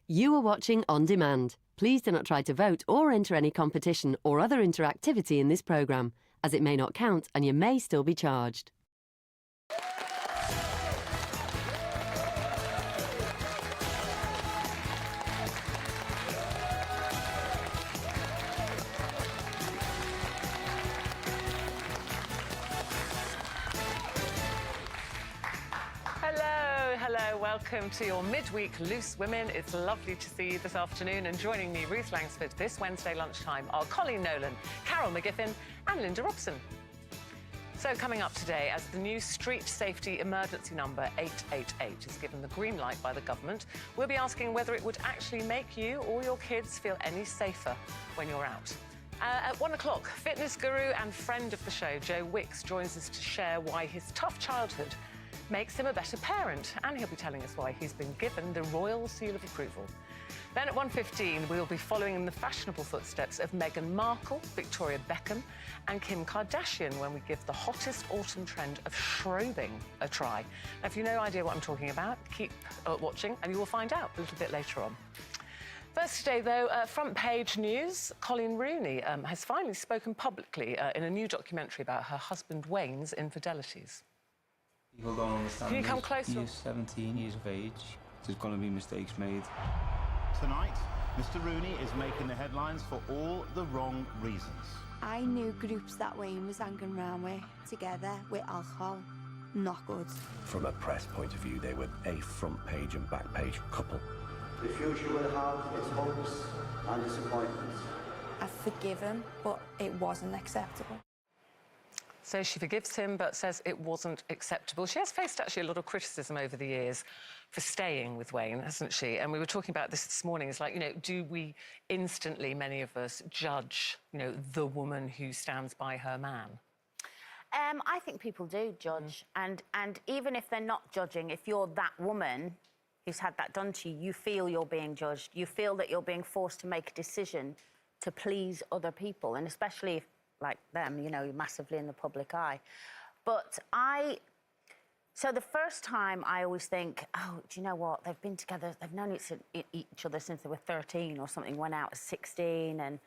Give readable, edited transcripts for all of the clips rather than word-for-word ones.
You are watching On Demand. Please do not try to vote or enter any competition or other interactivity in this programme, as it may not count and you may still be charged. Hello, welcome to your midweek Loose Women. It's lovely to see you this afternoon, and joining me, Ruth Langsford, this Wednesday lunchtime are Colleen Nolan, Carol McGiffin and Linda Robson. So coming up today, as the new street safety emergency number 888 is given the green light by the government, we'll be asking whether it would actually make you or your kids feel any safer when you're out. At 1 o'clock, fitness guru and friend of the show, Joe Wicks, joins us to share why his tough childhood makes him a better parent, and he'll be telling us why he's been given the royal seal of approval. Then at 1:15, we'll be following in the fashionable footsteps of Meghan Markle, Victoria Beckham and Kim Kardashian when we give the hottest autumn trend of shrobing a try. Now, if you've no idea what I'm talking about, keep watching and you will find out a little bit later on. First today, though, front page news. Colleen Rooney has finally spoken publicly in a new documentary about her husband Wayne's infidelities. People don't understand. Can you come closer? He's 17 years of age. There's going to be mistakes made. Tonight, Mr. Rooney is making the headlines for all the wrong reasons. I knew groups that Wayne was hanging around with together with alcohol. Not good. From a press point of view, they were a front page and back page couple. The future will have its hopes and disappointments. I forgive him, but it wasn't acceptable. So she forgives him, but says it wasn't acceptable. She has faced actually a lot of criticism over the years for staying with Wayne, hasn't she? And we were talking about this morning. It's like, you know, do we instantly, many of us, judge, you know, the woman who stands by her man? I think people do judge. And even if they're not judging, if you're that woman who's had that done to you, you feel you're being judged. You feel that you're being forced to make a decision to please other people, and especially if, like them, you know, massively in the public eye. But so the first time I always think, oh, do you know what? They've been together, they've known each other since they were 13 or something, went out at 16, and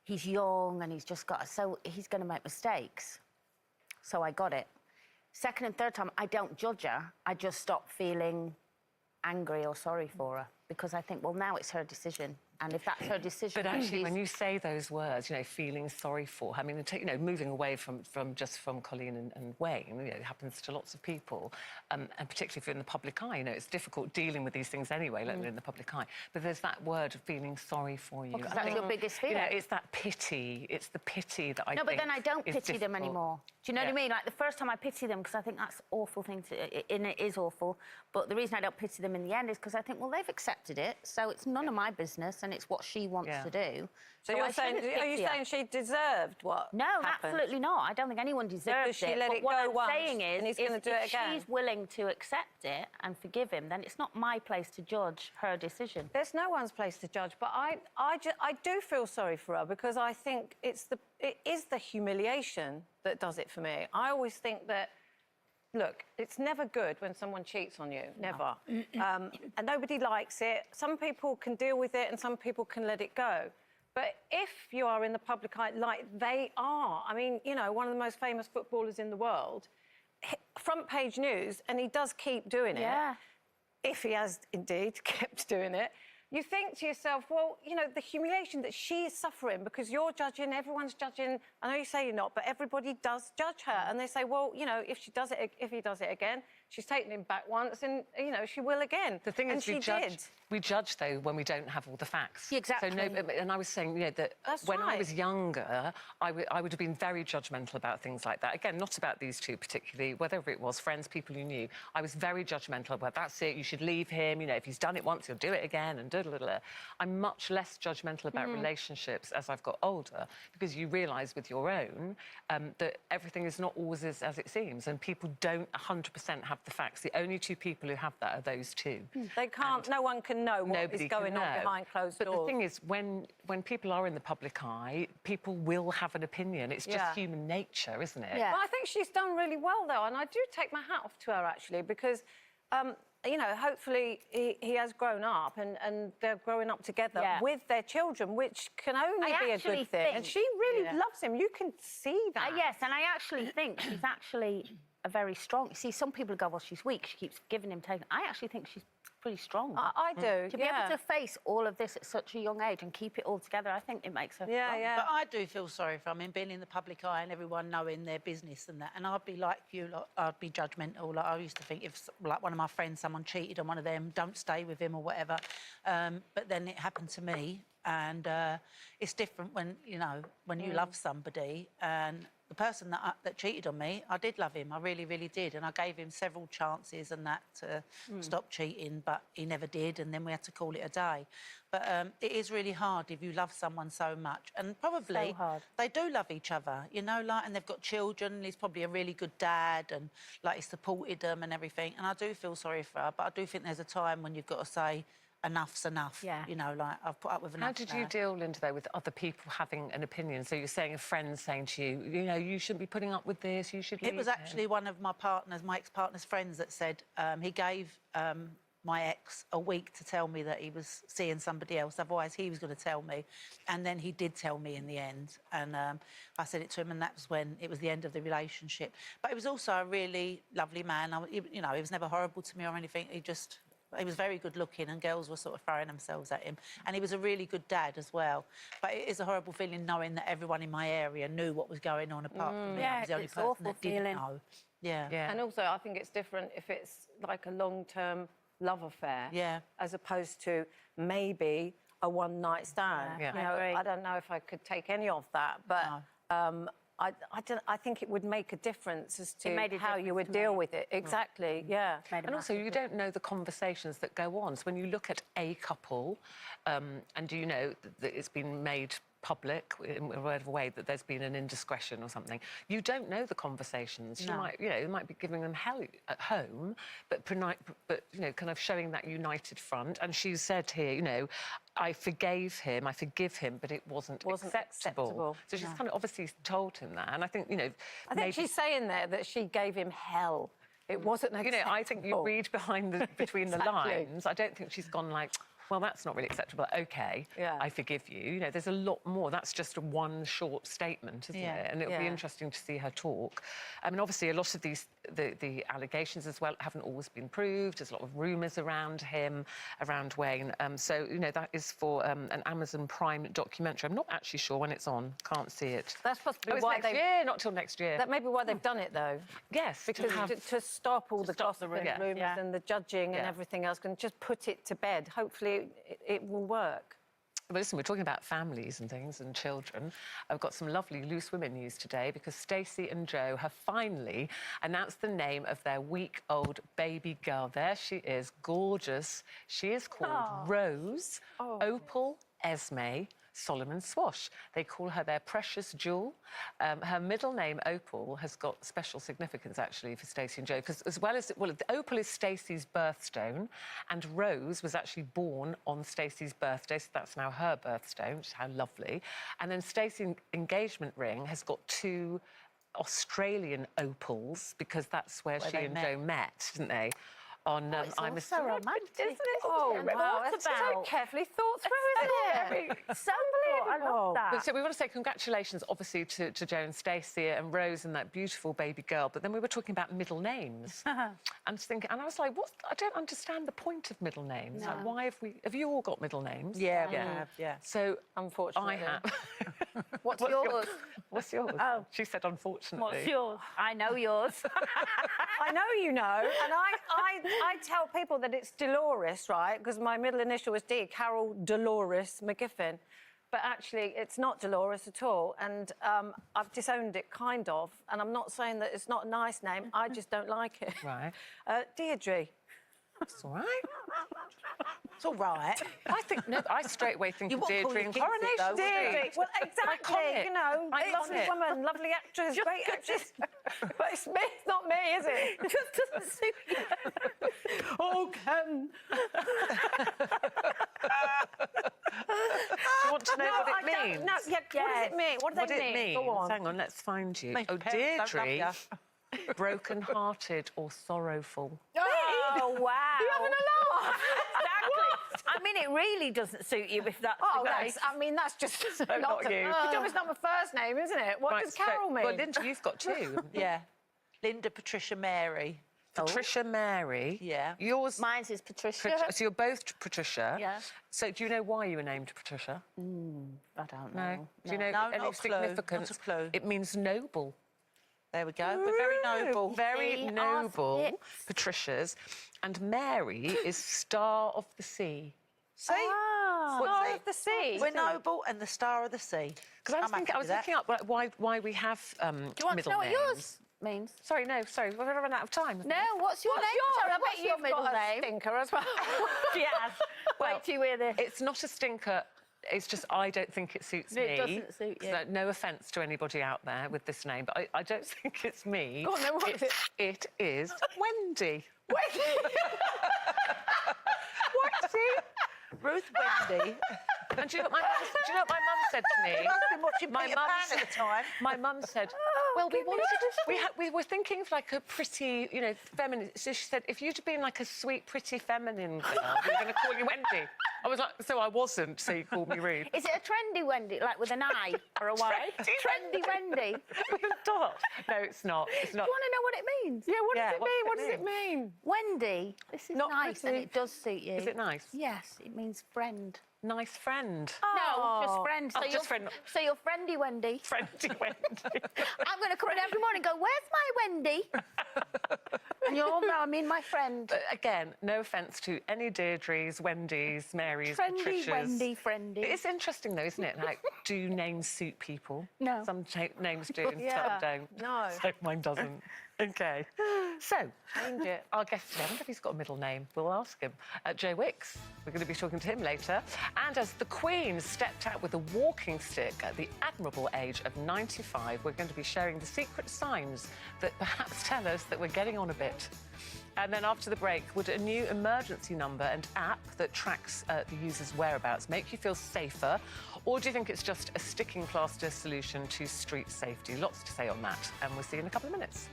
he's young and he's just got, so he's going to make mistakes. So I got it. Second and third time, I don't judge her. I just stop feeling angry or sorry for her, because I think, well, now it's her decision. And if that's her decision... But actually, when you say those words, you know, feeling sorry for her, I mean, you know, moving away from Colleen and Wayne, you know, it happens to lots of people, and particularly if you're in the public eye, you know, it's difficult dealing with these things anyway, let alone in the public eye. But there's that word of feeling sorry for you. Well, that's your biggest fear. You know, it's that pity. It's the pity that I think. No, but then I don't pity them anymore. Do you know what I mean? Like, the first time I pity them, because I think that's an awful thing to... And it is awful. But the reason I don't pity them in the end is because I think, well, they've accepted it, so it's none of my business, and it's what she wants to do. So you're saying, are you saying she deserved what No, happened? Absolutely not. I don't think anyone deserves it. She let it go once, what I'm saying is, and he's going to do it again. If she's willing to accept it and forgive him, then it's not my place to judge her decision. There's no one's place to judge, but I do feel sorry for her, because I think it is the humiliation that does it for me. I always think that, look, it's never good when someone cheats on you, never. And nobody likes it. Some people can deal with it and some people can let it go. But if you are in the public eye like they are, I mean, you know, one of the most famous footballers in the world, front page news, and he does keep doing it, if he has indeed kept doing it, you think to yourself, well, you know, the humiliation that she is suffering, because you're judging, everyone's judging. I know you say you're not, but everybody does judge her. And they say, well, you know, if he does it again, she's taken him back once, and, you know, she will again. The thing is, we judge, though, when we don't have all the facts. Exactly. So, and I was saying, you know, that when I was younger, I would have been very judgmental about things like that. Again, not about these two particularly, whether it was friends, people you knew. I was very judgmental about, that's it, you should leave him, you know, if he's done it once, he'll do it again, and I'm much less judgmental about relationships as I've got older, because you realise with your own that everything is not always as it seems, and people don't 100% have the facts. The only two people who have that are those two. They can't, no one can know what is going on behind closed doors. But the thing is, when people are in the public eye, people will have an opinion. It's just human nature, isn't it? Yeah. Well, I think she's done really well, though, and I do take my hat off to her, actually, because you know, hopefully he has grown up and they're growing up together with their children, which can only be a good thing. And she really loves him. You can see that. Yes, and I actually think she's actually a very strong... See, some people go, well, she's weak. She keeps giving him, taking... I actually think she's pretty strong. I do, To be able to face all of this at such a young age and keep it all together, I think it makes her strong. But I do feel sorry for him, being in the public eye and everyone knowing their business and that. And I'd be like you, like, I'd be judgmental. Like I used to think if, like, one of my friends, someone cheated on one of them, don't stay with him or whatever. But then it happened to me, and it's different when, you know, when you love somebody. And the person that cheated on me, I did love him. I really, really did. And I gave him several chances and that to stop cheating, but he never did. And then we had to call it a day. But it is really hard if you love someone so much. And probably they do love each other, you know, like, and they've got children. He's probably a really good dad and, like, he supported them and everything. And I do feel sorry for her, but I do think there's a time when you've got to say, enough's enough. You know, like, I've put up with enough. How did you deal, Linda, though, with other people having an opinion? So you're saying a friend saying to you, you know, you shouldn't be putting up with this, you should leave. It was actually one of my partners, my ex-partner's friends, that said he gave my ex a week to tell me that he was seeing somebody else, otherwise he was going to tell me. And then he did tell me in the end. And I said it to him, and that was when it was the end of the relationship. But he was also a really lovely man. You know, he was never horrible to me or anything. He was very good looking and girls were sort of throwing themselves at him. And he was a really good dad as well. But it is a horrible feeling knowing that everyone in my area knew what was going on apart from me. I was the only person that didn't know. And also, I think it's different if it's like a long-term love affair as opposed to maybe a one-night stand. You know, I don't know if I could take any of that, but... I think it would make a difference as to how you would deal with it. Exactly, And also, you don't know the conversations that go on. So when you look at a couple, and you know that it's been made public in whatever way that there's been an indiscretion or something, you don't know the conversations. You might, you know, you might be giving them hell at home, but you know, kind of showing that united front. And she said here, you know, I forgive him, but it wasn't acceptable. So she's kind of obviously told him that, and I think, you know, I think she's saying there that she gave him hell. It wasn't acceptable. You know, I think you read between the lines. I don't think she's gone like, well, that's not really acceptable. OK, I forgive you. You know, there's a lot more. That's just one short statement, isn't it? And it'll be interesting to see her talk. I mean, obviously, a lot of these, the allegations as well haven't always been proved. There's a lot of rumours around him, around Wayne. So, you know, that is for an Amazon Prime documentary. I'm not actually sure when it's on. Can't see it. That's possibly why next year, not till next year. That may be why they've done it, though. Yes, because to stop all the gossip and rumours and the judging and everything else, and just put it to bed. Hopefully, it will work. But listen, we're talking about families and things and children. I've got some lovely Loose Women news today because Stacey and Joe have finally announced the name of their week-old baby girl. There she is, gorgeous. She is called Rose Opal Esme Solomon Swash. They call her their precious jewel. Her middle name, Opal, has got special significance, actually, for Stacey and Joe, because as well as... Well, Opal is Stacey's birthstone, and Rose was actually born on Stacey's birthday, so that's now her birthstone, which is how lovely. And then Stacey's engagement ring has got two Australian opals, because that's where she and Joe met, didn't they? On I'm so romantic, isn't it? Oh, wow, it's so carefully thought through, isn't it? So unbelievable. I love that. So we want to say congratulations, obviously, to Joe and Stacey and Rose and that beautiful baby girl. But then we were talking about middle names, and I was like, what? I don't understand the point of middle names. No. Like, why have you all got middle names? Yeah, we have. Yeah. So unfortunately, I have. What's yours? What's yours? Oh, she said, unfortunately. What's yours? I know yours. I know you know, and I tell people that it's Dolores, right? Because my middle initial was D, Carol Dolores McGiffin. But actually, it's not Dolores at all. And I've disowned it, kind of. And I'm not saying that it's not a nice name. I just don't like it. Right. Deirdre. It's all right. It's all right. I straight away think of Deirdre in Coronation Deirdre. Well, exactly. Iconic. You know, I love lovely it. woman, lovely actress, great actress. But it's me, it's not me, is it? It just doesn't suit you. Oh, Ken. Do you want to know what it means? No, what does it mean? What does it mean? Go on. Hang on, let's find you. Deirdre, broken-hearted or sorrowful. Oh, wow. You having a laugh? Exactly. I mean, it really doesn't suit you if that's Oh, the case. that's just not you. It's not my first name, isn't it? What does Carol mean? Well, Linda, you've got two. Yeah. Linda, Patricia, Mary. Patricia, Mary. Yeah. Yours. Mine's is Patricia. So you're both Patricia. Yeah. So do you know why you were named Patricia? I don't No. know. Do you know No, any not a clue, significance? not a clue. It means noble. There we go. We're very noble. Very See, noble, ours- Patricia's. And Mary is Star of the Sea. See? Star of the Sea. We're noble and the star of the sea. Because I was looking up why we have Do you want to middle know what names. yours means? Sorry, we've run out of time. No, what's your name? Sorry, I what's bet your you've middle got a name? stinker as well. Yes. Wait till you hear this. It's not a stinker. It's just I don't think it suits me. It doesn't suit you. So no offence to anybody out there with this name, but I don't think it's me. Go on, then, what is it? It is Wendy. Wendy. Ruth Wendy. And do you know what my mum said to me? Watching My Peter mum Pan at the time. My mum said, well, we were thinking of like a pretty, feminine. So she said, if you'd been like a sweet, pretty, feminine girl, we were going to call you Wendy. I was like, so I wasn't, so you called me Ruth. Is it a trendy Wendy, like with an I or a Y? Trendy Wendy. With a dot. No, it's not. It's not. Do you want to know what it means? Yeah, what does it what's mean? it What does it mean? Wendy. This is Not nice pretty. and it does suit you. Is it nice? Yes, it means friend. Nice friend. No, just friend. So Oh, just friend. So you're friendy Wendy. Friendy Wendy. I'm going to come in every morning and go, where's my Wendy? And you'll know I mean my friend. But again, no offence to any Deirdres, Wendy's, Marys, Trendy Patricias. Wendy, friendy. It's interesting though, isn't it? Like, do names suit people? No. Some names do and Yeah. some don't. No. So mine doesn't. Okay. So, our guest today, I wonder if he's got a middle name. We'll ask him. Joe Wicks. We're going to be talking to him later. And as the Queen stepped out with a walking stick at the admirable age of 95, we're going to be sharing the secret signs that perhaps tell us that we're getting on a bit. And then after the break, would a new emergency number and app that tracks the user's whereabouts make you feel safer? Or do you think it's just a sticking plaster solution to street safety? Lots to say on that. And we'll see you in a couple of minutes.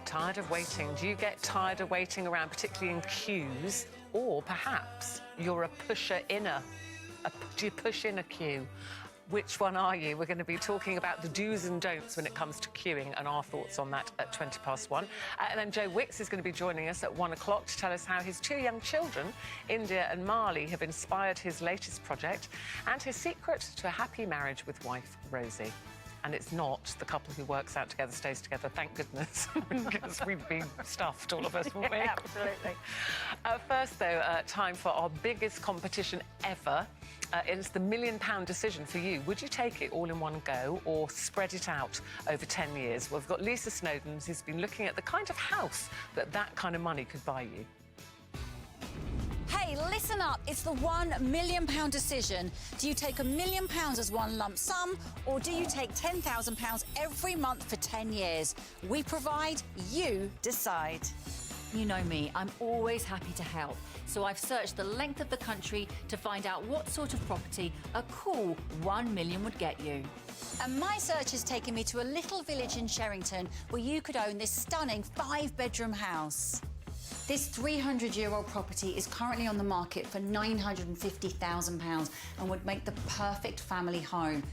Tired of waiting. Do you get tired of waiting around, particularly in queues? Or perhaps you're a pusher-inner. Do you push in a queue? Which one are you? We're going to be talking about the do's and don'ts when it comes to queuing and our thoughts on that at 1:20. And then Joe Wicks is going to be joining us at 1 o'clock to tell us how his two young children, India and Marley, have inspired his latest project and his secret to a happy marriage with wife Rosie. And it's not the couple who works out together, stays together, thank goodness, because we'd be stuffed, all of us, wouldn't we? Yeah, absolutely. First, though, time for our biggest competition ever. It's the £1 million decision for you. Would you take it all in one go or spread it out over 10 years? Well, we've got Lisa Snowdon, who's been looking at the kind of house that kind of money could buy you. Hey, listen up. It's the £1 million decision. Do you take £1 million as one lump sum, or do you take £10,000 every month for 10 years? We provide, you decide. You know me, I'm always happy to help. So I've searched the length of the country to find out what sort of property a cool £1 million would get you. And my search has taken me to a little village in Sherrington where you could own this stunning 5-bedroom house. This 300-year-old property is currently on the market for £950,000 and would make the perfect family home.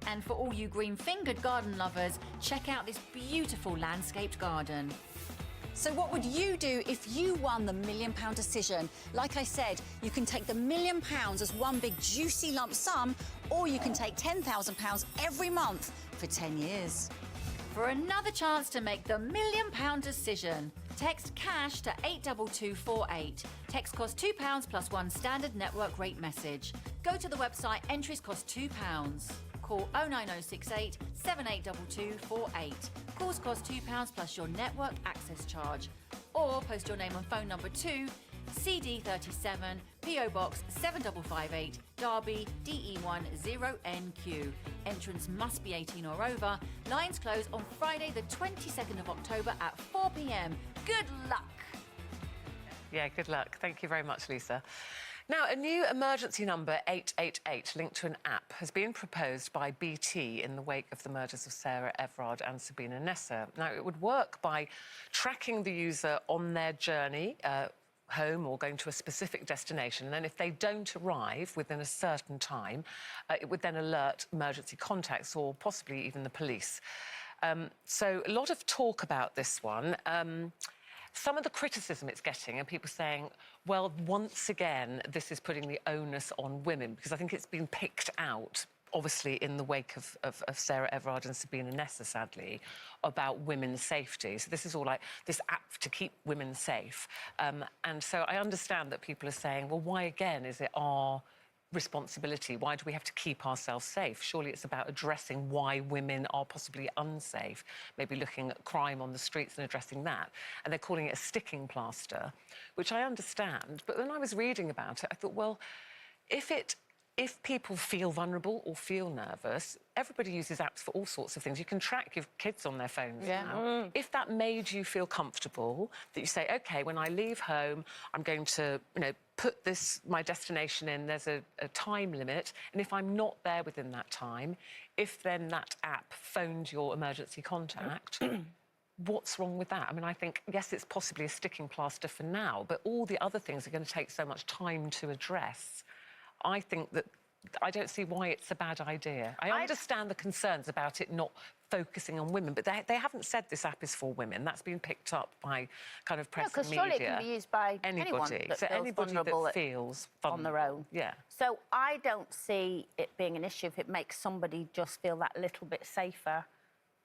And for all you green-fingered garden lovers, check out this beautiful landscaped garden. So what would you do if you won the £1 million decision? Like I said, you can take the £1 million as one big juicy lump sum, or you can take £10,000 every month for 10 years. For another chance to make the £1 million decision, text CASH to 82248. Text costs £2 plus one standard network rate message. Go to the website, entries cost £2. Call 09068 782248. Calls cost £2 plus your network access charge. Or post your name and phone number to CD37 PO Box 7558 Derby DE1 0NQ. Entrance must be 18 or over. Lines close on Friday the 22nd of October at 4 p.m. Good luck! Yeah, good luck. Thank you very much, Lisa. Now, a new emergency number, 888, linked to an app, has been proposed by BT in the wake of the murders of Sarah Everard and Sabina Nessa. Now, it would work by tracking the user on their journey home or going to a specific destination, and then if they don't arrive within a certain time, it would then alert emergency contacts or possibly even the police. So a lot of talk about this one. Some of the criticism it's getting are people saying, well, once again, this is putting the onus on women, because I think it's been picked out, obviously, in the wake of Sarah Everard and Sabina Nessa, sadly, about women's safety. So this is all like this app to keep women safe. And so I understand that people are saying, well, why again is it our responsibility? Why do we have to keep ourselves safe? Surely it's about addressing why women are possibly unsafe, maybe looking at crime on the streets and addressing that. And they're calling it a sticking plaster, which I understand. But when I was reading about it, I thought, well, if people feel vulnerable or feel nervous, everybody uses apps for all sorts of things. You can track your kids on their phones now. If that made you feel comfortable, that you say, OK, when I leave home, I'm going to, put my destination in, there's a time limit, and if I'm not there within that time, if then that app phoned your emergency contact, what's wrong with that? I mean, I think, yes, it's possibly a sticking plaster for now, but all the other things are going to take so much time to address. I think that I don't see why it's a bad idea. I understand the concerns about it not focusing on women, but they haven't said this app is for women. That's been picked up by kind of press and media. Because surely it can be used by anyone that feels vulnerable on their own. Yeah. So I don't see it being an issue if it makes somebody just feel that little bit safer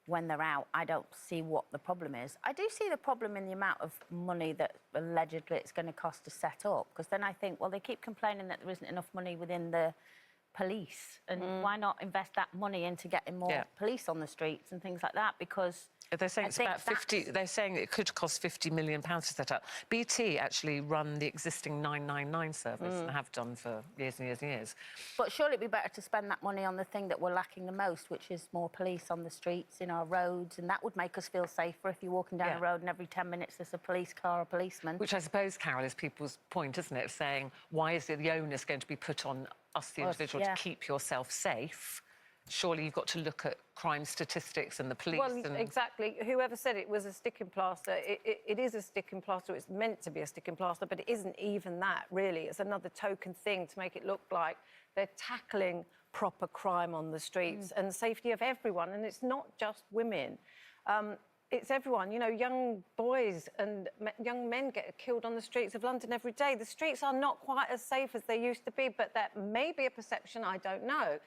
when they're out. I don't see what the problem is. I do see the problem in the amount of money that allegedly it's going to cost to set up, because then I think, well, they keep complaining that there isn't enough money within the police, and why not invest that money into getting more police on the streets and things like that? Because they're saying it's about 50. They're saying it could cost £50 million to set up. BT actually run the existing 999 service and have done for years and years and years. But surely it'd be better to spend that money on the thing that we're lacking the most, which is more police on the streets, in our roads, and that would make us feel safer if you're walking down a road and every 10 minutes there's a police car or policeman. Which I suppose, Carol, is people's point, isn't it? Saying, why is the onus going to be put on us, the individual, to keep yourself safe? Surely you've got to look at crime statistics and the police. Well, exactly. Whoever said it was a sticking plaster, it is a sticking plaster. It's meant to be a sticking plaster, but it isn't even that, really. It's another token thing to make it look like they're tackling proper crime on the streets and the safety of everyone. And it's not just women. It's everyone. You know, young boys and young men get killed on the streets of London every day. The streets are not quite as safe as they used to be, but that may be a perception, I don't know.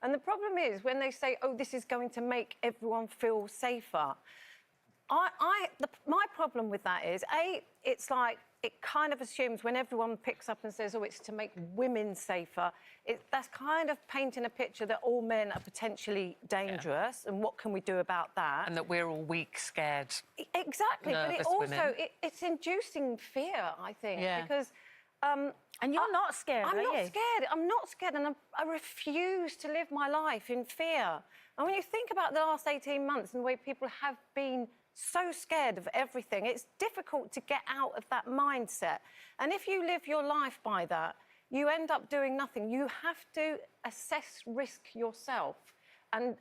And the problem is when they say, oh, this is going to make everyone feel safer. My problem with that is, it's like it kind of assumes when everyone picks up and says, oh, it's to make women safer, that's kind of painting a picture that all men are potentially dangerous and what can we do about that? And that we're all weak, scared, exactly, but it also, it's inducing fear, I think, because... and you're not scared, are you? I'm not scared, and I refuse to live my life in fear. And when you think about the last 18 months and the way people have been so scared of everything, it's difficult to get out of that mindset. And if you live your life by that, you end up doing nothing. You have to assess risk yourself and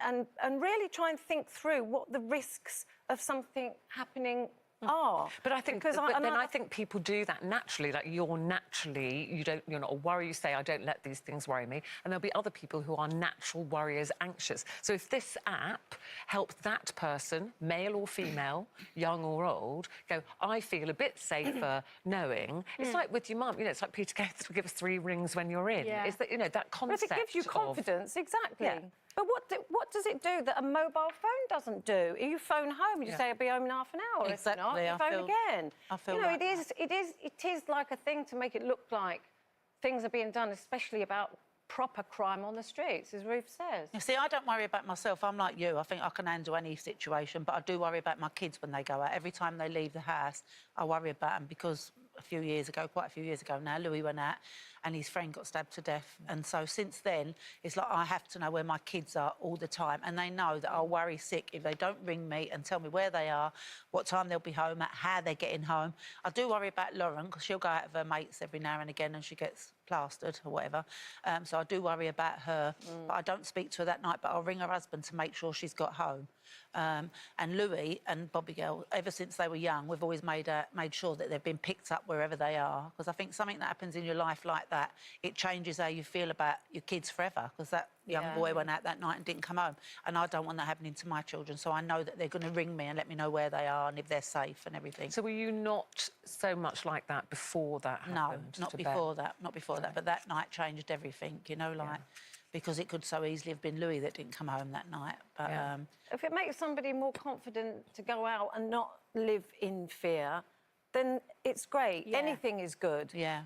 really try and think through what the risks of something happening are. But I think, I think people do that naturally. Like you're not a worrier. You say, I don't let these things worry me. And there'll be other people who are natural worriers, anxious. So if this app helped that person, male or female, young or old, go, I feel a bit safer knowing. It's like with your mum, it's like Peter Gates will give us 3 rings when you're in. It's that, that concept. But if it gives you confidence, exactly. Yeah. But what does it do that a mobile phone doesn't do? You phone home, you say, I'll be home in half an hour. Exactly. If not, you phone again. I feel like it is like a thing to make it look like things are being done, especially about proper crime on the streets, as Ruth says. You see, I don't worry about myself. I'm like you. I think I can handle any situation, but I do worry about my kids when they go out. Every time they leave the house, I worry about them because few years ago, quite a few years ago now, Louis went out and his friend got stabbed to death. And so since then, it's like I have to know where my kids are all the time. And they know that I'll worry sick if they don't ring me and tell me where they are, what time they'll be home at, how they're getting home. I do worry about Lauren, because she'll go out with her mates every now and again and she gets plastered or whatever. So I do worry about her. But I don't speak to her that night, but I'll ring her husband to make sure she's got home. And Louis and Bobby Girl, ever since they were young, we've always made sure that they've been picked up wherever they are. Because I think something that happens in your life like that, it changes how you feel about your kids forever. Because that young boy went out that night and didn't come home. And I don't want that happening to my children. So I know that they're going to ring me and let me know where they are and if they're safe and everything. So were you not so much like that before that happened? No, not before that. Not before that. But that night changed everything, you know, like... Because it could so easily have been Louis that didn't come home that night. But if it makes somebody more confident to go out and not live in fear, then it's great. Yeah. Anything is good. Yeah.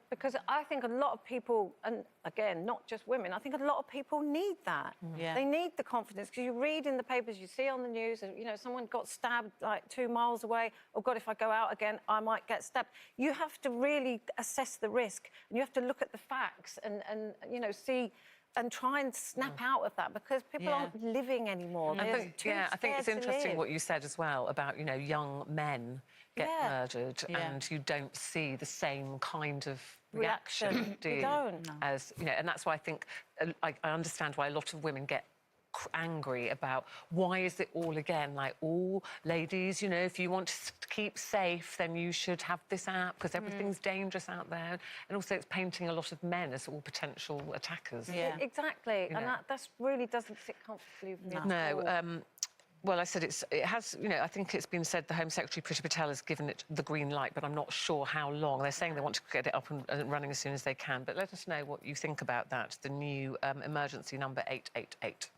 Because I think a lot of people, and again, not just women, I think a lot of people need that. Yeah. They need the confidence, because you read in the papers, you see on the news, you know, someone got stabbed like 2 miles away. Oh, God, if I go out again, I might get stabbed. You have to really assess the risk, and you have to look at the facts and you know, see... and try and snap out of that, because people aren't living anymore. I think it's interesting what you said as well about, you know, young men get murdered and you don't see the same kind of reaction, do you? You don't. As, you know, and that's why I think, I understand why a lot of women get angry about why is it all again like, oh, ladies, you know, if you want to keep safe, then you should have this app because everything's dangerous out there. And also it's painting a lot of men as all potential attackers. Yeah, exactly. You And know. that really doesn't sit comfortably with me. No. Well, I said it has, you know, I think it's been said the Home Secretary, Priti Patel, has given it the green light, but I'm not sure how long. They're saying they want to get it up and running as soon as they can. But let us know what you think about that, the new emergency number 888.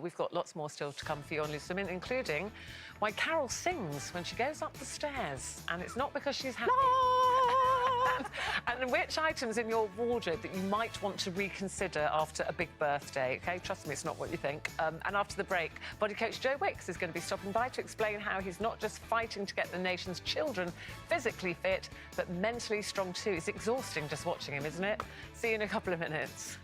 We've got lots more still to come for you on Loose Women, including why Carol sings when she goes up the stairs, and it's not because she's happy. and which items in your wardrobe that you might want to reconsider after a big birthday, OK? Trust me, it's not what you think. And after the break, body coach Joe Wicks is going to be stopping by to explain how he's not just fighting to get the nation's children physically fit, but mentally strong too. It's exhausting just watching him, isn't it? See you in a couple of minutes.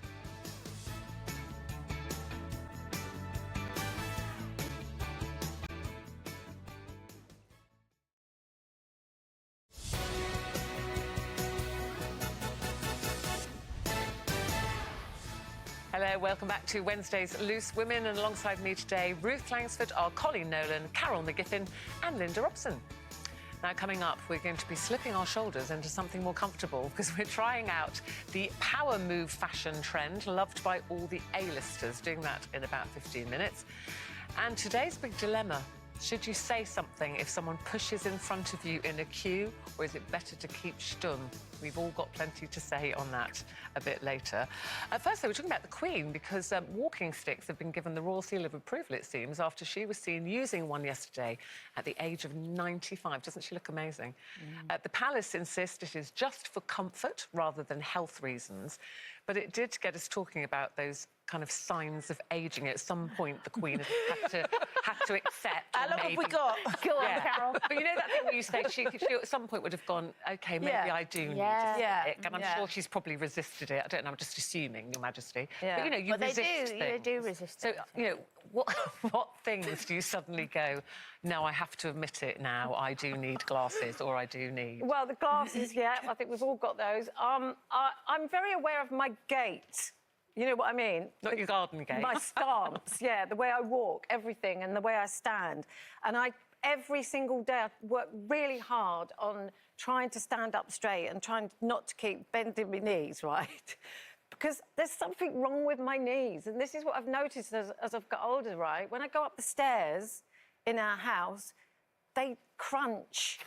Hello, welcome back to Wednesday's Loose Women, and alongside me today, Ruth Langsford, our Colleen Nolan, Carol McGiffin and Linda Robson. Now, coming up, we're going to be slipping our shoulders into something more comfortable because we're trying out the power move fashion trend loved by all the A-listers, doing that in about 15 minutes. And today's big dilemma: should you say something if someone pushes in front of you in a queue, or is it better to keep stum? We've all got plenty to say on that a bit later. First, though, we're talking about the Queen, because walking sticks have been given the Royal Seal of Approval, it seems, after she was seen using one yesterday at the age of 95. Doesn't she look amazing? The Palace insist it is just for comfort rather than health reasons. But it did get us talking about those kind of signs of ageing. At some point, the Queen had to accept. How long have we got? Go on, Carol. But you know that thing where you say she at some point would have gone, OK, maybe I do need a stick. And I'm sure she's probably resisted it. I don't know, I'm just assuming, Your Majesty. But, you know, you resist things. They do resist So, it. you know, what things do you suddenly go, no, I have to admit it now, I do need glasses, or I do need... Well, the glasses, I think we've all got those. I'm very aware of my gait. You know what I mean? Not your garden gait. My stance, the way I walk, everything, and the way I stand. And every single day, I work really hard on trying to stand up straight and trying not to keep bending my knees, right? Because there's something wrong with my knees. And this is what I've noticed as I've got older, right? When I go up the stairs in our house, they crunch.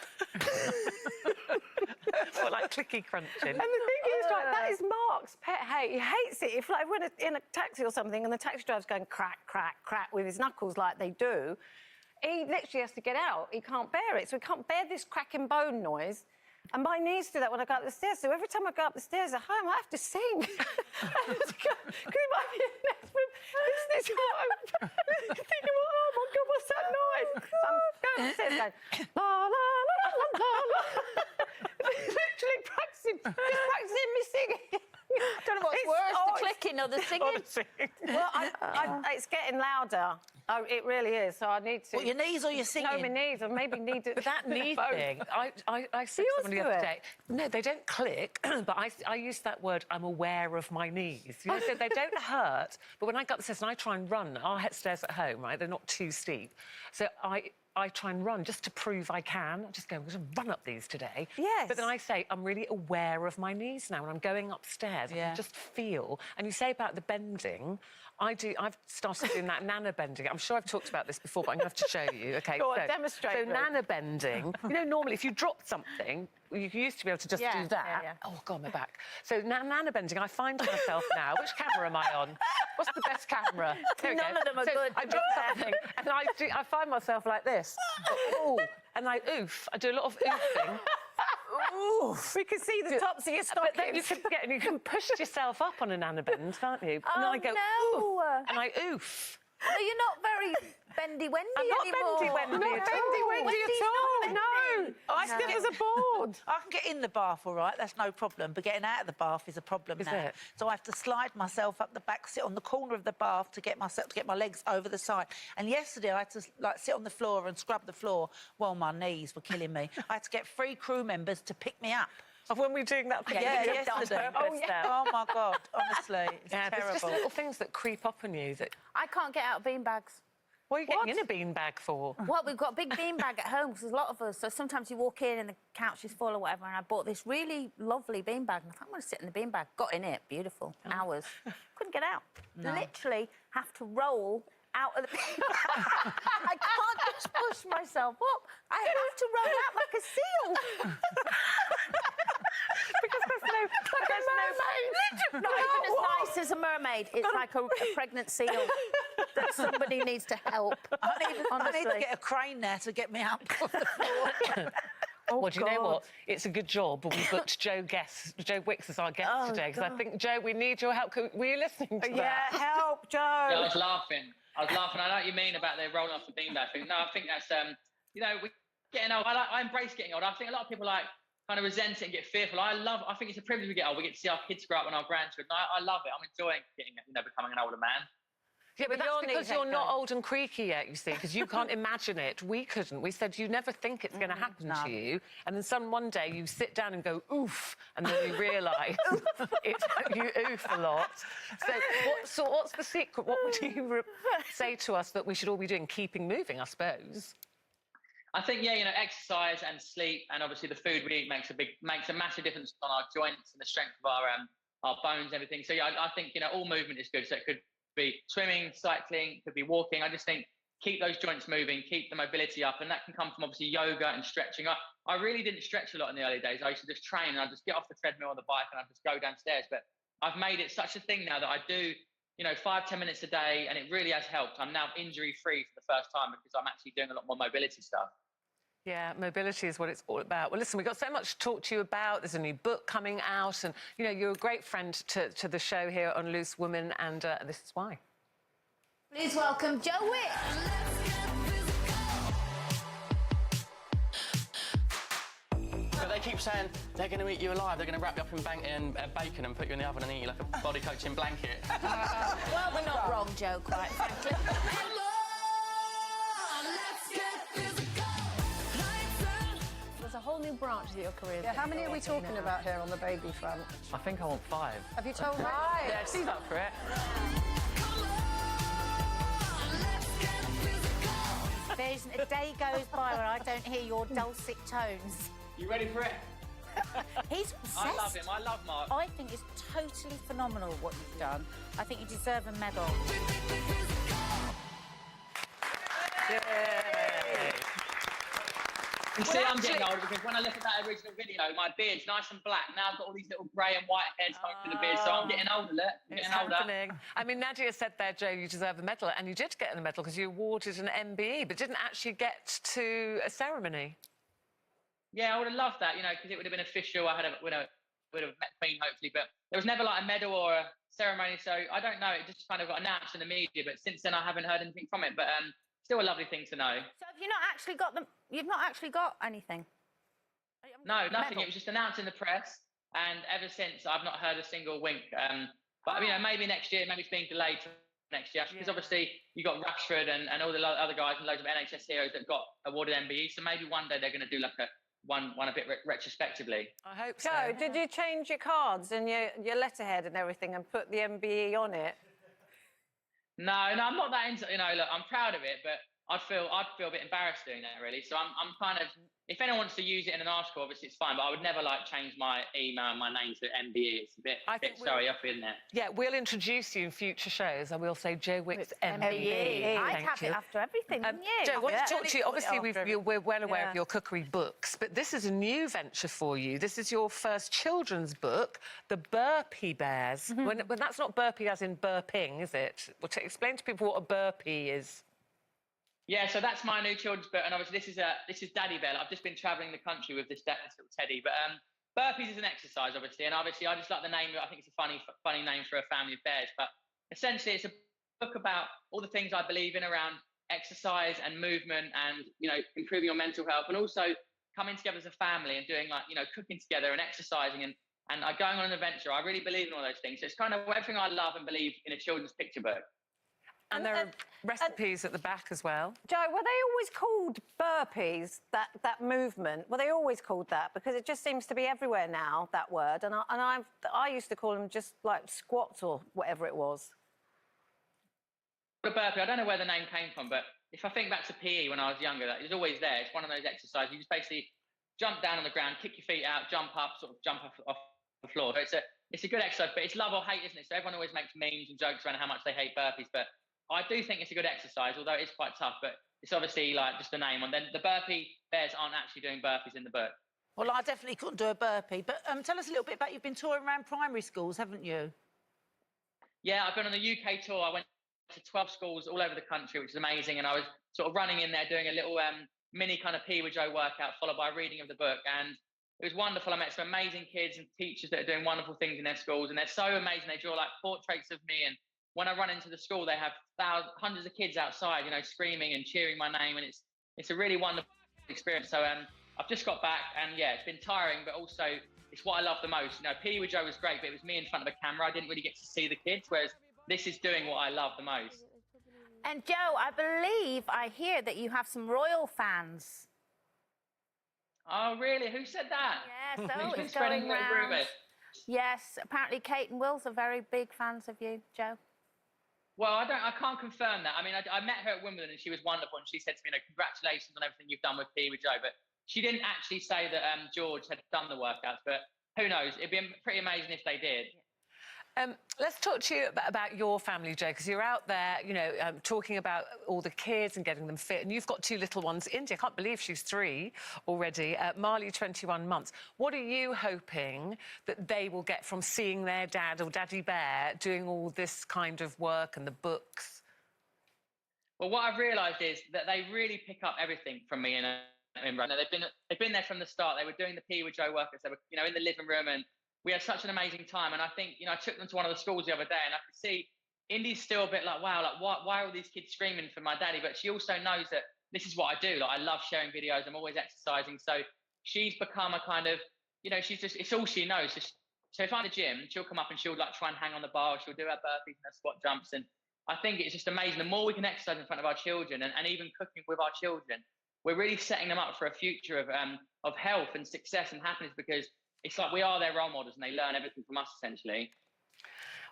What, like clicky crunching? And the thing is, right, that is Mark's pet hate. He hates it. If, like, we're in a taxi or something and the taxi driver's going crack, crack, crack with his knuckles like they do, he literally has to get out. He can't bear it. So he can't bear this cracking bone noise. And my knees do that when I go up the stairs. So every time I go up the stairs at home, I have to sing. I have to go, because it might be next room. This is what I'm thinking, oh, my God, what's that noise? So I'm going upstairs going, la, la, la, la, la, la. talking or the singing? Well, it's getting louder. Oh, it really is. So I need to. What, your knees or your singing? No, my knees. I maybe need to. But that knee both. thing, I said to somebody the other day, no, they don't click, but I use that word, I'm aware of my knees. You know, so they don't hurt, but when I go up the stairs and I try and run, our stairs at home, right, they're not too steep, so I try and run just to prove I can. I just go, I'm going to run up these today. Yes. But then I say, I'm really aware of my knees now. When I'm going upstairs, I can just feel. And you say about the bending, I've started doing that nana bending. I'm sure I've talked about this before, but I'm going to have to show you. OK, go on, demonstrate. So nana bending, you know, normally if you drop something, you used to be able to just do that. Yeah. Oh, God, my back. So nana bending, I find myself now, which camera am I on? What's the best camera? None of them are good. I drop something and I find myself like this. Ooh, and I oof. I do a lot of oofing. Oof. We can see the tops of your stockings. But then you can push yourself up on a nana bend, can't you? And then I go, oof, and I oof. No, you're not very bendy-wendy I'm not anymore. bendy-wendy. Not bendy-wendy at all. No. I stiff as a board. I can get in the bath, all right, that's no problem, but getting out of the bath is a problem now. it? So I have to slide myself up the back, sit on the corner of the bath to get my legs over the side. And yesterday I had to sit on the floor and scrub the floor while my knees were killing me. I had to get 3 crew members to pick me up. When we were doing that thing, yesterday. Oh my God, honestly, it's terrible. There's just little things that creep up on you that. I can't get out of beanbags. What are you getting in a beanbag for? Well, we've got a big beanbag at home because there's a lot of us. So sometimes you walk in and the couch is full or whatever. And I bought this really lovely beanbag. And I thought, I'm going to sit in the beanbag. Got in it, beautiful, hours. Couldn't get out. No. Literally have to roll out of the beanbag. I can't just push myself up. I have to roll out like a seal. Because there's no Not even as nice as a mermaid. It's like a pregnant seal that somebody needs to help. I need to get a crane there to get me up off the floor. Well, do you know what? It's a good job, but we booked Joe Wicks as our guest today, because I think, Joe, we need your help. Were you listening to that? Yeah, help, Joe. Yeah, I was laughing. I know what you mean about the rolling off the beanbag thing. No, I think that's, you know, we're getting old. I embrace getting old. I think a lot of people kind of resent it and get fearful. I think it's a privilege we get old. We get to see our kids grow up and our grandchildren. I love it. I'm enjoying becoming an older man. Yeah, but that's because you're not old and creaky yet, you see, because you can't imagine it. We couldn't. We said you never think it's going to happen to you, and then one day you sit down and go, oof, and then you realise you oof a lot. So what's the secret? What would you say to us that we should all be doing? Keeping moving, I suppose. I think, exercise and sleep, and obviously the food we eat makes a massive difference on our joints and the strength of our bones and everything. So, I think, all movement is good. So it could be swimming, cycling, could be walking. I just think keep those joints moving, keep the mobility up, and that can come from obviously yoga and stretching. I really didn't stretch a lot in the early days. I used to just train and I'd just get off the treadmill or the bike and I'd just go downstairs. But I've made it such a thing now that I do, 5-10 minutes a day, and it really has helped. I'm now injury-free for the first time because I'm actually doing a lot more mobility stuff. Yeah, mobility is what it's all about. Well, listen, we've got so much to talk to you about. There's a new book coming out, and, you're a great friend to the show here on Loose Women, and this is why. Please welcome Joe Wicks. But they keep saying they're going to eat you alive, they're going to wrap you up in bacon and put you in the oven and eat you like a body coaching blanket. Well, we're not wrong, Joe, quite frankly. There's a whole new branch of your career. Yeah, how many are we talking about here on the baby front? I think I want 5. Have you told me? Yeah, she's up for it. There isn't a day goes by where I don't hear your dulcet tones. You ready for it? He's obsessed. I love him. I love Mark. I think it's totally phenomenal what you've done. I think you deserve a medal. You see, I'm getting older because when I look at that original video, my beard's nice and black. Now I've got all these little grey and white hairs coming to the beard, so I'm getting older. It's happening. I mean, Nadia said there, Joe, you deserve a medal, and you did get a medal because you awarded an MBE, but didn't actually get to a ceremony. Yeah, I would have loved that, because it would have been official. I would have met Queen, hopefully, but there was never like a medal or a ceremony, so I don't know. It just kind of got announced in the media, but since then I haven't heard anything from it. But still a lovely thing to know. So have you not actually got them? You've not actually got anything? No, nothing. It was just announced in the press, and ever since I've not heard a single wink. But, maybe next year, maybe it's being delayed to next year. Because obviously you've got Rashford and all the other guys and loads of NHS heroes that got awarded MBE. So maybe one day they're going to do like one a bit retrospectively. I hope so. Joe, did you change your cards and your letterhead and everything and put the MBE on it? No, I'm not that into. Look, I'm proud of it, but I'd feel a bit embarrassed doing that, really. So I'm kind of. If anyone wants to use it in an article, obviously it's fine, but I would never change my email and my name to MBE. It's a bit sorry up, isn't it? Yeah, we'll introduce you in future shows. I will say Joe Wicks MBE. I'd have it after everything, wouldn't you? Joe, I want to talk to you. Obviously, we're well aware of your cookery books, but this is a new venture for you. This is your first children's book, The Burpee Bears. When that's not burpee as in burping, is it? Well, explain to people what a burpee is. Yeah, so that's my new children's book, and obviously this is Daddy Bear. I've just been travelling the country with this little teddy, but burpees is an exercise, obviously, and obviously I just like the name. I think it's a funny name for a family of bears. But essentially, it's a book about all the things I believe in around exercise and movement, and improving your mental health, and also coming together as a family and doing cooking together and exercising and going on an adventure. I really believe in all those things. So it's kind of everything I love and believe in a children's picture book. And there are recipes at the back as well. Joe, were they always called burpees, that movement? Were they always called that? Because it just seems to be everywhere now, that word. And I used to call them just like squats or whatever it was. The burpee, I don't know where the name came from, but if I think back to PE when I was younger, it was always there. It's one of those exercises. You just basically jump down on the ground, kick your feet out, jump up, sort of jump off the floor. So it's a good exercise, but it's love or hate, isn't it? So everyone always makes memes and jokes around how much they hate burpees, but I do think it's a good exercise, although it is quite tough, but it's obviously just a name. And then the burpee bears aren't actually doing burpees in the book. Well, I definitely couldn't do a burpee. But tell us a little bit about, you've been touring around primary schools, haven't you? Yeah, I've been on the UK tour. I went to 12 schools all over the country, which is amazing. And I was sort of running in there doing a little mini kind of Pee with Joe workout, followed by a reading of the book. And it was wonderful. I met some amazing kids and teachers that are doing wonderful things in their schools. And they're so amazing. They draw portraits of me, and when I run into the school, they have hundreds of kids outside, screaming and cheering my name, and it's a really wonderful experience. So I've just got back, and yeah, it's been tiring, but also it's what I love the most. PE with Joe was great, but it was me in front of a camera. I didn't really get to see the kids, whereas this is doing what I love the most. And Joe, I hear that you have some royal fans. Oh, really? Who said that? Yeah, so it's going round. Yes, apparently Kate and Will's are very big fans of you, Joe. Well, I can't confirm that. I met her at Wimbledon and she was wonderful, and she said to me, congratulations on everything you've done with PE with Joe. But she didn't actually say that George had done the workouts, but who knows? It'd be pretty amazing if they did. Let's talk to you about your family, Joe, because you're out there, talking about all the kids and getting them fit. And you've got two little ones. India, I can't believe she's 3 already. Marley, 21 months. What are you hoping that they will get from seeing their dad or Daddy Bear doing all this kind of work and the books? Well, what I've realised is that they really pick up everything from me. They've been there from the start. They were doing the Pee with Joe workouts. They were, in the living room, and we had such an amazing time. And I think, I took them to one of the schools the other day, and I could see Indy's still a bit like, wow, why are all these kids screaming for my daddy? But she also knows that this is what I do. I love sharing videos. I'm always exercising. So she's become a kind of, she's just, it's all she knows. So if I'm in the gym, she'll come up and she'll try and hang on the bar. She'll do her burpees and her squat jumps. And I think it's just amazing. The more we can exercise in front of our children and even cooking with our children, we're really setting them up for a future of health and success and happiness, because it's like we are their role models and they learn everything from us, essentially.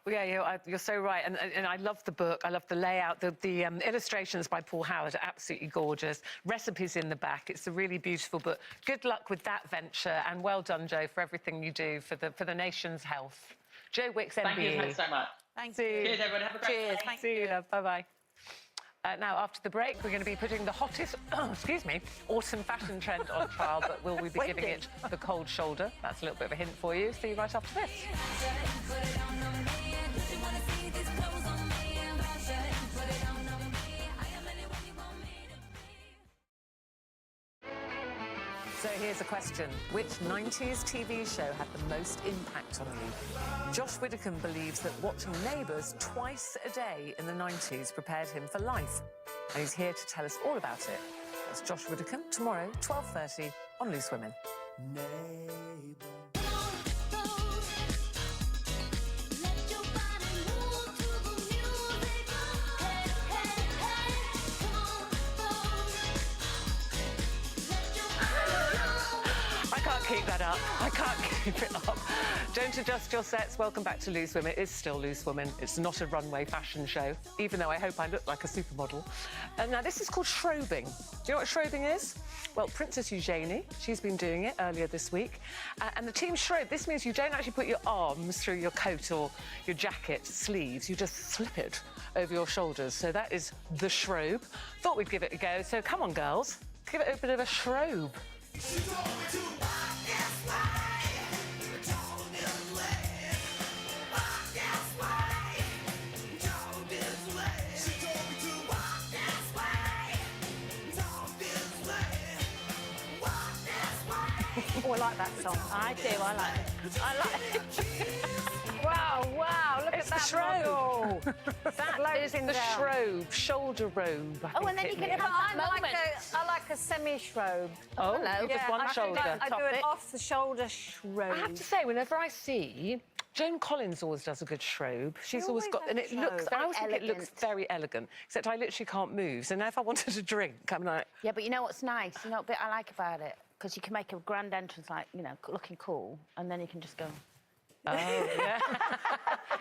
Well, yeah, you're so right. And I love the book. I love the layout. The illustrations by Paul Howard are absolutely gorgeous. Recipes in the back. It's a really beautiful book. Good luck with that venture, and well done, Joe, for everything you do for the nation's health. Joe Wicks, MBE. Thank you so much. Thanks. Cheers, everyone. Have a great day. Thank you. Bye-bye. Now, after the break, we're going to be putting the hottest, autumn fashion trend on trial, but will we be giving it the cold shoulder? That's a little bit of a hint for you. See you right after this. So here's a question. Which 90s TV show had the most impact on you? Josh Widdicombe believes that watching Neighbours twice a day in the 90s prepared him for life. And he's here to tell us all about it. That's Josh Widdicombe, tomorrow, 12:30 on Loose Women. keep that up. I can't keep it up. Don't adjust your sets. Welcome back to Loose Women. It is still Loose Women. It's not a runway fashion show, even though I hope I look like a supermodel. And now this is called shrobing. Do you know what shrobing is? Well, Princess Eugenie, she's been doing it earlier this week. And the team shrobe, this means you don't actually put your arms through your coat or your jacket sleeves. You just slip it over your shoulders. So that is the shrobe. Thought we'd give it a go. So come on, girls. Give it a bit of a shrobe. Oh, I like that song. I do, I like it. I like it. Wow, look It's at the that shrobe. model. That is the shrobe, shoulder robe. I think and then it you can means. have that I like a semi-shrobe. Oh, hello. just one shoulder. I do an off-the-shoulder shrobe. I have to say, whenever I see Joan Collins always does a good shrobe. She's She always always got, has and a it looks. shrobe. I always think it looks elegant. very elegant. Except I literally can't move. So now, if I wanted a drink, I'm like, Yeah, but you know what's nice? You know what bit I like about it? Because you can make a grand entrance, like, you know, looking cool, and then you can just go... oh, yeah.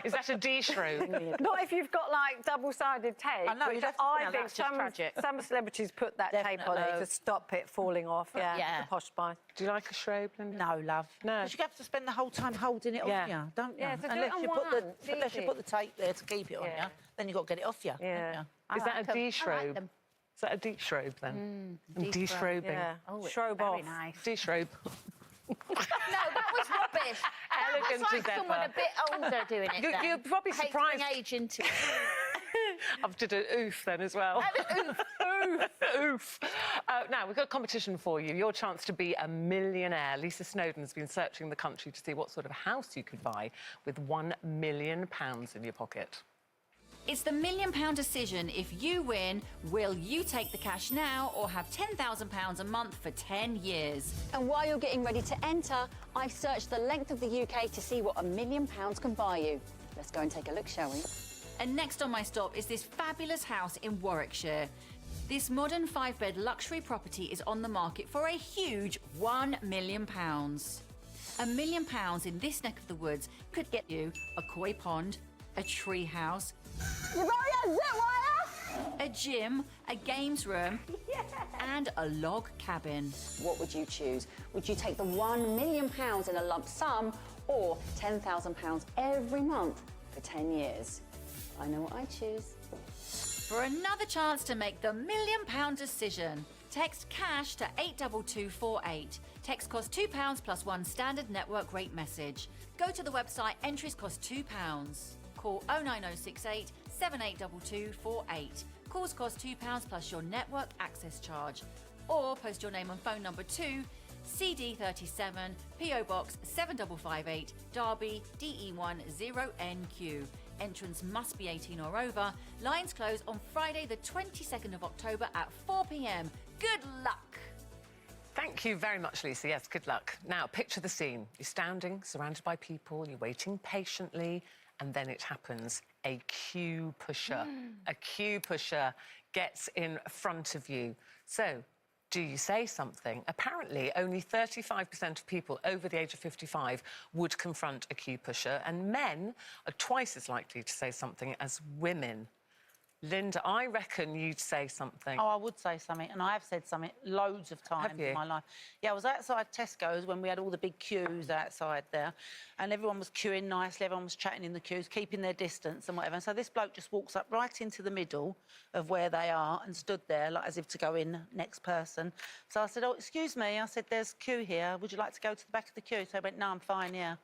Is that a D shrobe? Not if you've got, like, double-sided tape. I know, which you'd have to- I yeah, think that's just tragic. some celebrities put that tape on it Definitely. to stop it falling off. Yeah. The posh spice. Do you like a shrobe, Linda? No, love. No. Because you have to spend the whole time holding it Yeah. off you, don't you? Yeah, so do it unless on you put one, the unless you easy. put the tape there to keep it on Yeah. you, then you've got to get it off you. Yeah. Is that a D I like shrobe? them. Is that a D shrobe then? And D D-shrobe, shrobing. Yeah. Oh, it's Shrobe very off. nice. D shrobe. No, that was rubbish. That Elegant was like as someone ever. a bit older doing it. then. You're probably I hate to surprised. bring age into it. I've did an oof then as well. Oof. Now, we've got a competition for you. Your chance to be a millionaire. Lisa Snowdon's been searching the country to see what sort of house you could buy with £1 million in your pocket. It's the £1 million decision. If you win, will you take the cash now or have £10,000 a month for 10 years? And while you're getting ready to enter, I've searched the length of the UK to see what £1 million can buy you. Let's go and take a look, shall we? And next on my stop is this fabulous house in Warwickshire. This modern 5-bed luxury property is on the market for a huge £1 million. £1 million in this neck of the woods could get you a koi pond, a tree house, a gym, a games room, and a log cabin. What would you choose? Would you take the £1 million in a lump sum or £10,000 every month for 10 years? I know what I choose. For another chance to make the £1 million decision, text cash to 82248. Text costs £2 plus one standard network rate message. Go to the website, entries cost £2. Call 09068 782248. Calls cost £2 plus your network access charge. Or post your name and phone number to CD37 PO Box 7558 Derby DE10NQ. Entrance must be 18 or over. Lines close on Friday the 22nd of October at 4 p.m. Good luck! Thank you very much, Lisa. Yes, good luck. Now, picture the scene. You're standing, surrounded by people, you're waiting patiently, and then it happens. A queue pusher. A queue pusher gets in front of you. So, do you say something? Apparently, only 35% of people over the age of 55 would confront a queue pusher, and men are twice as likely to say something as women. Linda, I reckon you'd say something. Oh, I would say something, and I have said something loads of times Have you? in my life. Yeah, I was outside Tesco's when we had all the big queues outside there, and everyone was queuing nicely, everyone was chatting in the queues, keeping their distance and whatever. And so this bloke just walks up right into the middle of where they are and stood there, like as if to go in next person. So I said, oh, excuse me, I said, there's a queue here. Would you like to go to the back of the queue? So he went, no, I'm fine, yeah.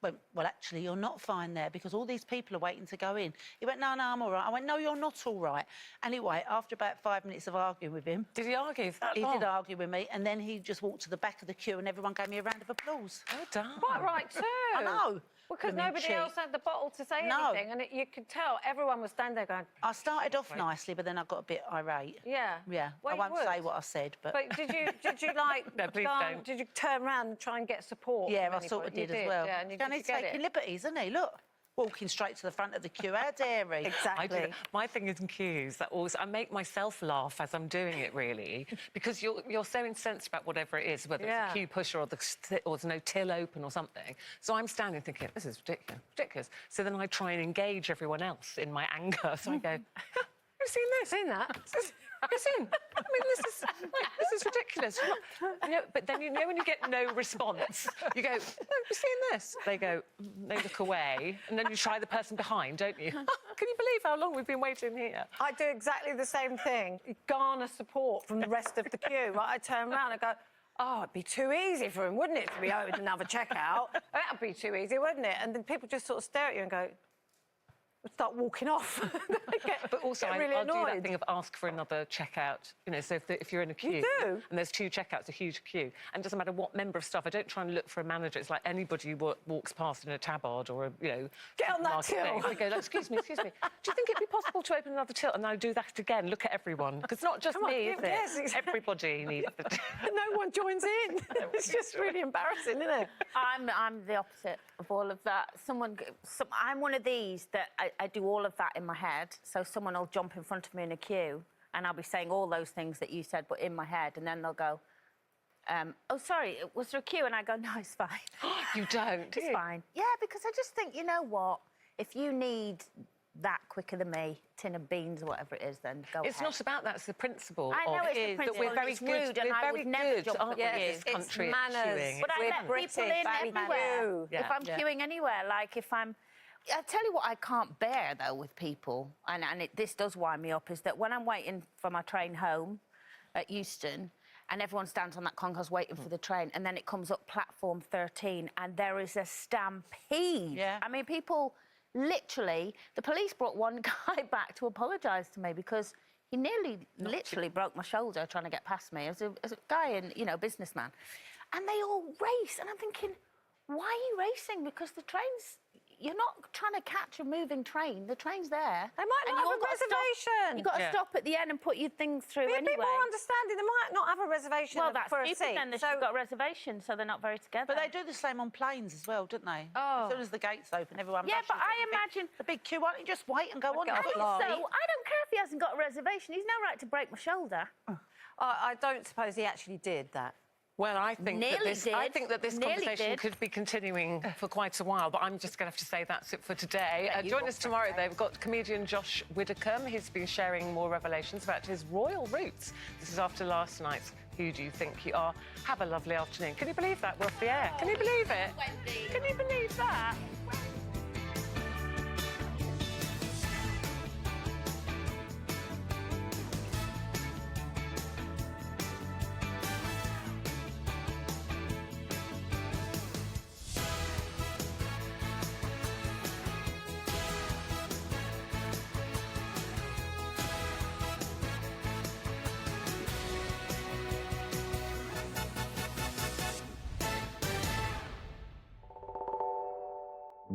Went, well, actually, you're not fine there because all these people are waiting to go in. He went, no, I'm all right. I went, no, you're not all right. Anyway, after about 5 minutes of arguing with him... Did he argue for that He long? did argue with me, and then he just walked to the back of the queue and everyone gave me a round of applause. Well done. Quite right, too. I know. Because Blooming nobody cheek. else had the bottle to say No. anything, and you could tell everyone was standing there going... I started off nicely, but then I got a bit irate. Yeah. Yeah. Well, I you won't would. say what I said, but... But did you like... No, please go on- don't. Did you turn around and try and get support? Yeah, from I sort of anybody? did You as well. Yeah, and And he's taking liberties, isn't he? Look. walking straight to the front of the queue. How dare he? Exactly. My thing is in queues that always I make myself laugh as I'm doing it, really, because you're so incensed about whatever it is, whether it's a queue pusher or there's no till open or something. So I'm standing thinking, this is ridiculous. So then I try and engage everyone else in my anger. So I go, have you seen this? Seen that? Have you seen? I mean, this is ridiculous. But then when you get no response, you go, no, have you seen this? They go, they look away, and then you try the person behind, don't you? Can you believe how long we've been waiting here? I do exactly the same thing. Garner support from the rest of the queue. Right? I turn around and go, oh, it'd be too easy for him, wouldn't it, to be owed another checkout? That'd be too easy, wouldn't it? And then people just sort of stare at you and go, start walking off. But also, really I'll do annoyed. that thing of ask for another checkout. You know, so if you're in a queue and there's 2 checkouts, a huge queue, and it doesn't matter what member of staff, I don't try and look for a manager. It's like anybody who walks past in a tabard or a, get on that till. I go, excuse me. Do you think it'd be possible to open another till? And I do that again. Look at everyone, because it's not just me, is it? Yes, exactly. Everybody needs the. No one joins in. It's just really embarrassing, isn't it? I'm the opposite of all of that. I'm one of these that I do all of that in my head. So someone will jump in front of me in a queue and I'll be saying all those things that you said, but in my head, and then they'll go, oh, sorry, was there a queue? And I go, no, it's fine. You don't, do It's you? fine. Yeah, because I just think, you know what? If you need that quicker than me, tin of beans or whatever it is, then go It's ahead. not about that. It's the principle. I know it's the principle. That we're very it's good. rude, and We're I very would never good, jump aren't we, at in this you. country? It's at manners. queuing. But I We're let British, people in very everywhere. manners. If I'm queuing anywhere, like if I'm... I tell you what I can't bear, though, with people, and this does wind me up, is that when I'm waiting for my train home at Euston, and everyone stands on that concourse waiting for the train, and then it comes up platform 13, and there is a stampede. Yeah. I mean, people... Literally, the police brought one guy back to apologise to me because he nearly, literally broke my shoulder trying to get past me. As a guy and, businessman. And they all race. And I'm thinking, why are you racing? Because the train's... You're not trying to catch a moving train. The train's there. They might not have a reservation. You've got to stop at the end and put your things through Be a bit anyway. more understanding. They might not have a reservation Well, that's for a stupid seat. then. They've got a reservation, so they're not very together. But they do the same on planes as well, don't they? Oh. As soon as the gates open, everyone... Yeah, but rushes I at imagine... The big queue, why don't you just wait and go on? So I don't care if he hasn't got a reservation. He's no right to break my shoulder. I don't suppose he actually did that. Well, I think that this Nearly conversation did. could be continuing for quite a while, but I'm just going to have to say that's it for today. Join us tomorrow, though. We've got comedian Josh Widdicombe. He's been sharing more revelations about his royal roots. This is after last night's Who Do You Think You Are? Have a lovely afternoon. Can you believe that? We're off the air. Can you believe it? Wendy. Can you believe that?